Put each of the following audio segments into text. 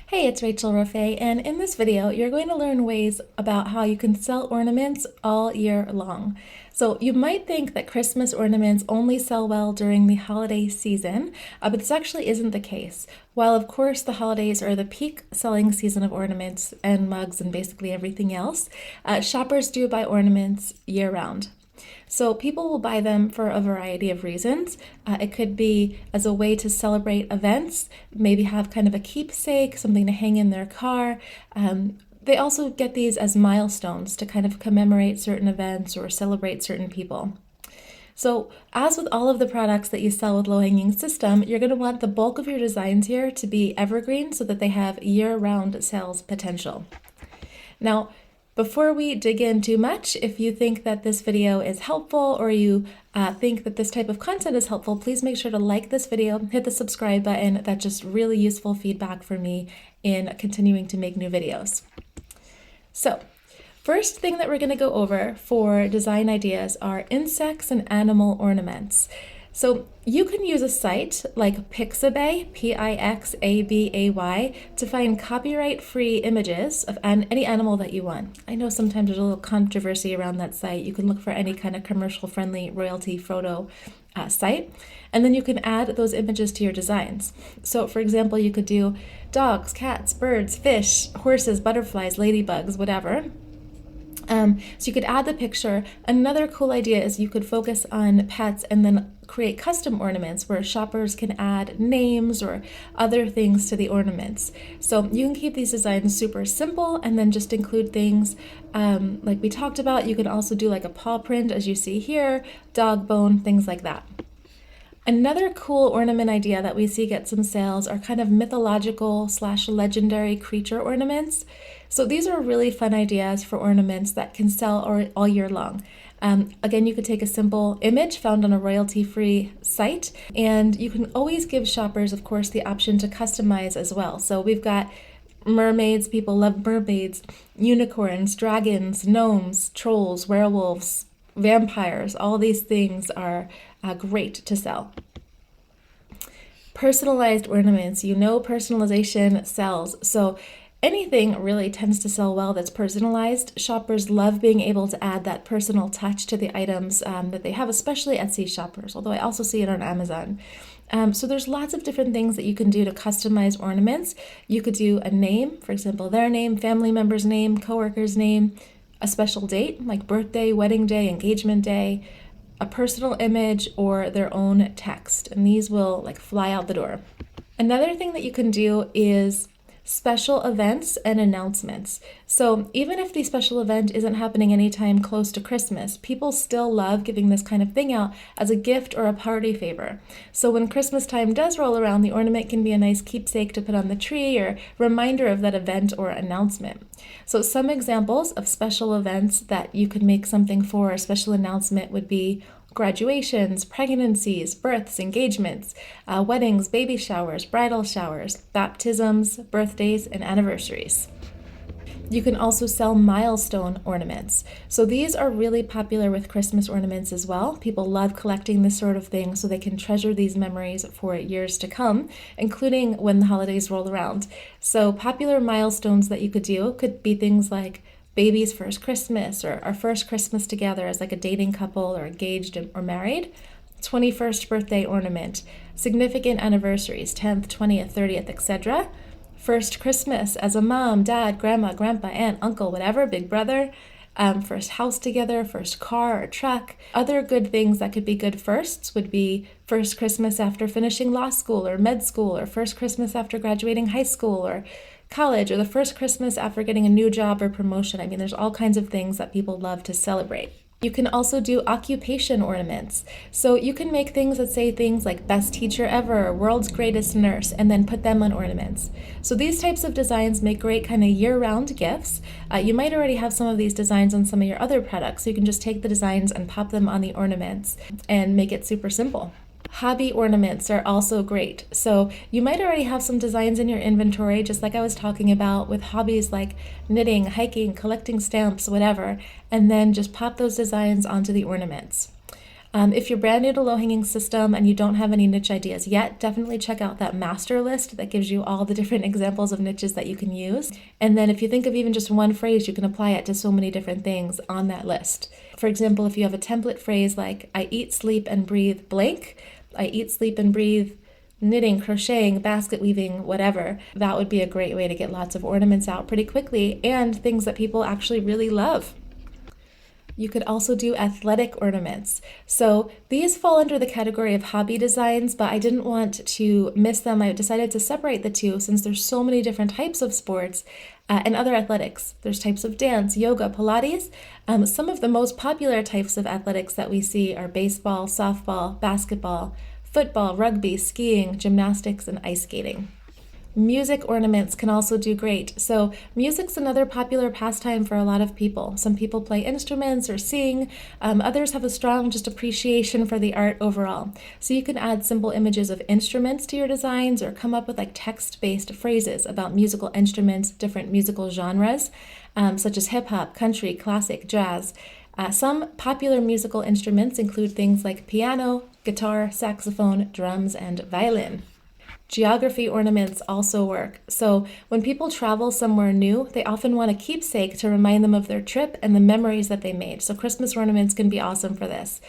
Hey, it's Rachel Roffey, and in this video, you're going to learn ways about how you can sell ornaments all year long. So you might think that Christmas ornaments only sell well during the holiday season, but this actually isn't the case. While of course the holidays are the peak selling season of ornaments and mugs and basically everything else, shoppers do buy ornaments year round. So people will buy them for a variety of reasons. It could be as a way to celebrate events, maybe have kind of a keepsake, something to hang in their car. They also get these as milestones to kind of commemorate certain events or celebrate certain people. So as with all of the products that you sell with low-hanging system, you're going to want the bulk of your designs here to be evergreen so that they have year-round sales potential. Now, before we dig in too much, if you think that this video is helpful or you think that this type of content is helpful, please make sure to like this video, hit the subscribe button. That's just really useful feedback for me in continuing to make new videos. So, first thing that we're going to go over for design ideas are insects and animal ornaments. So you can use a site like Pixabay, Pixabay, to find copyright-free images of any animal that you want. I know sometimes there's a little controversy around that site. You can look for any kind of commercial-friendly royalty photo site, and then you can add those images to your designs. So for example, you could do dogs, cats, birds, fish, horses, butterflies, ladybugs, whatever. So you could add the picture. Another cool idea is you could focus on pets and then create custom ornaments where shoppers can add names or other things to the ornaments. So you can keep these designs super simple and then just include things like we talked about. You can also do like a paw print as you see here, dog bone, things like that. Another cool ornament idea that we see get some sales are kind of mythological / legendary creature ornaments. So these are really fun ideas for ornaments that can sell all year long. Again, you could take a simple image found on a royalty-free site, and you can always give shoppers, of course, the option to customize as well. So we've got mermaids, people love mermaids, unicorns, dragons, gnomes, trolls, werewolves, vampires. All these things are great to sell. Personalized ornaments. You know personalization sells. So anything really tends to sell well that's personalized. Shoppers love being able to add that personal touch to the items that they have, especially Etsy shoppers, although I also see it on Amazon. So there's lots of different things that you can do to customize ornaments. You could do a name, for example, their name, family member's name, coworker's name, a special date like birthday, wedding day, engagement day, a personal image, or their own text. And these will like fly out the door. Another thing that you can do is special events and announcements. So even if the special event isn't happening anytime close to Christmas, people still love giving this kind of thing out as a gift or a party favor. So when Christmas time does roll around, the ornament can be a nice keepsake to put on the tree or reminder of that event or announcement. So some examples of special events that you could make something for a special announcement would be graduations, pregnancies, births, engagements, weddings, baby showers, bridal showers, baptisms, birthdays, and anniversaries. You can also sell milestone ornaments. So these are really popular with Christmas ornaments as well. People love collecting this sort of thing so they can treasure these memories for years to come, including when the holidays roll around. So popular milestones that you could do could be things like baby's first Christmas, or our first Christmas together as like a dating couple or engaged or married, 21st birthday ornament, significant anniversaries, 10th, 20th, 30th, etc. First Christmas as a mom, dad, grandma, grandpa, aunt, uncle, whatever, big brother, first house together, first car or truck. Other good things that could be good firsts would be first Christmas after finishing law school or med school, or first Christmas after graduating high school or college, or the first Christmas after getting a new job or promotion. I mean, there's all kinds of things that people love to celebrate. You can also do occupation ornaments. So you can make things that say things like best teacher ever, or world's greatest nurse, and then put them on ornaments. So these types of designs make great kind of year-round gifts. You might already have some of these designs on some of your other products, so you can just take the designs and pop them on the ornaments and make it super simple. Hobby ornaments are also great. So you might already have some designs in your inventory, just like I was talking about with hobbies like knitting, hiking, collecting stamps, whatever, and then just pop those designs onto the ornaments. If you're brand new to low hanging system and you don't have any niche ideas yet, definitely check out that master list that gives you all the different examples of niches that you can use. And then if you think of even just one phrase, you can apply it to so many different things on that list. For example, if you have a template phrase like I eat, sleep, and breathe blank, I eat, sleep, and breathe knitting, crocheting, basket weaving, whatever, that would be a great way to get lots of ornaments out pretty quickly and things that people actually really love. You could also do athletic ornaments. So these fall under the category of hobby designs, but I didn't want to miss them. I decided to separate the two since there's so many different types of sports and other athletics. There's types of dance, yoga, Pilates. Some of the most popular types of athletics that we see are baseball, softball, basketball, football, rugby, skiing, gymnastics, and ice skating. Music ornaments can also do great. So music's another popular pastime for a lot of people. Some people play instruments or sing. Others have a strong just appreciation for the art overall. So you can add simple images of instruments to your designs or come up with like text-based phrases about musical instruments, different musical genres, such as hip hop, country, classic, jazz. Some popular musical instruments include things like piano, guitar, saxophone, drums, and violin. Geography ornaments also work. So when people travel somewhere new, they often want a keepsake to remind them of their trip and the memories that they made. So Christmas ornaments can be awesome for this.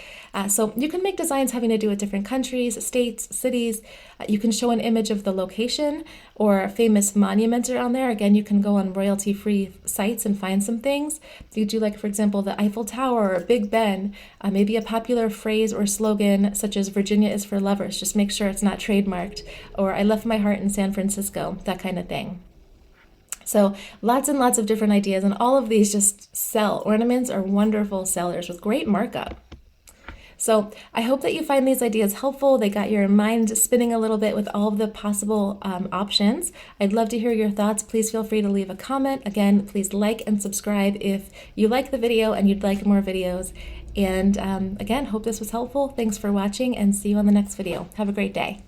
So you can make designs having to do with different countries, states, cities. You can show an image of the location or famous monuments around there. Again, you can go on royalty-free sites and find some things. You do like, for example, the Eiffel Tower or Big Ben, maybe a popular phrase or slogan such as Virginia is for lovers. Just make sure it's not trademarked. Or I left my heart in San Francisco, that kind of thing. So lots and lots of different ideas, and all of these just sell. Ornaments are wonderful sellers with great markup. So I hope that you find these ideas helpful. They got your mind spinning a little bit with all of the possible options. I'd love to hear your thoughts. Please feel free to leave a comment. Again, please like and subscribe if you like the video and you'd like more videos. And again, hope this was helpful. Thanks for watching and see you on the next video. Have a great day.